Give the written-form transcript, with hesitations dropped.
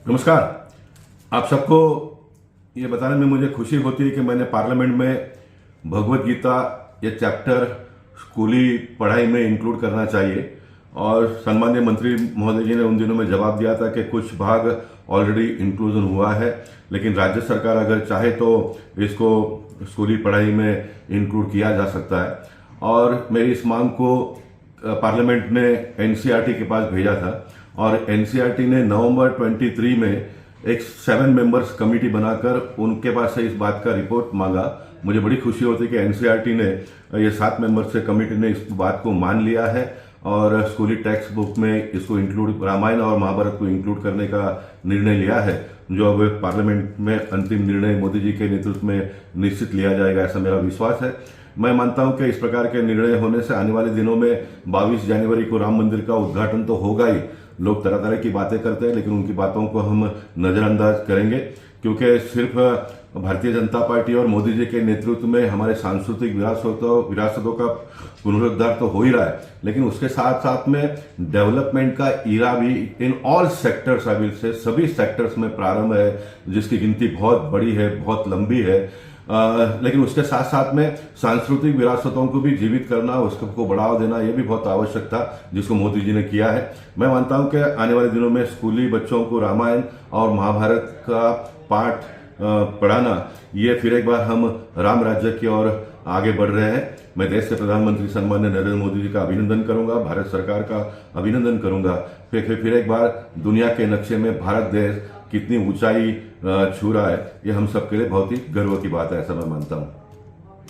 नमस्कार। आप सबको ये बताने में मुझे खुशी होती है कि मैंने पार्लियामेंट में भगवत गीता ये चैप्टर स्कूली पढ़ाई में इंक्लूड करना चाहिए और सम्माननीय मंत्री महोदय जी ने उन दिनों में जवाब दिया था कि कुछ भाग ऑलरेडी इंक्लूजन हुआ है, लेकिन राज्य सरकार अगर चाहे तो इसको स्कूली पढ़ाई में इंक्लूड किया जा सकता है। और मेरी इस मांग को पार्लियामेंट ने एनसीईआरटी के पास भेजा था और एनसीईआरटी ने नवंबर 23 में एक 7 मेंबर्स कमेटी बनाकर उनके पास से इस बात का रिपोर्ट मांगा। मुझे बड़ी खुशी होती है कि एनसीईआरटी ने ये 7 मेंबर्स से कमेटी ने इस बात को मान लिया है और स्कूली टेक्स्ट बुक में इसको इंक्लूड रामायण और महाभारत को इंक्लूड करने का निर्णय लिया है, जो अब पार्लियामेंट में अंतिम निर्णय मोदी जी के नेतृत्व में निश्चित लिया जाएगा, ऐसा मेरा विश्वास है। मैं मानता हूं कि इस प्रकार के निर्णय होने से आने वाले दिनों में 22 जनवरी को राम मंदिर का उद्घाटन तो होगा ही। लोग तरह तरह की बातें करते हैं, लेकिन उनकी बातों को हम नजरअंदाज करेंगे, क्योंकि सिर्फ भारतीय जनता पार्टी और मोदी जी के नेतृत्व में हमारे सांस्कृतिक विरासतों का पुनरुद्धार तो हो ही रहा है, लेकिन उसके साथ साथ में डेवलपमेंट का ईरा भी in all sectors, I will say सभी सेक्टर्स में प्रारंभ है, जिसकी गिनती बहुत बड़ी है, बहुत लंबी है। लेकिन उसके साथ साथ में सांस्कृतिक विरासतों को भी जीवित करना, उसको बढ़ावा देना, यह भी बहुत आवश्यक था, जिसको मोदी जी ने किया है। मैं मानता हूं कि आने वाले दिनों में स्कूली बच्चों को रामायण और महाभारत का पाठ पढ़ाना, ये फिर एक बार हम राम राज्य की ओर आगे बढ़ रहे हैं। मैं देश के प्रधानमंत्री सम्माननीय नरेंद्र मोदी जी का अभिनंदन करूंगा, भारत सरकार का अभिनंदन करूंगा। फिर एक बार दुनिया के नक्शे में भारत देश कितनी ऊंचाई छू रहा है, ये हम सबके लिए बहुत ही गर्व की बात है, ऐसा मैं मानता हूं।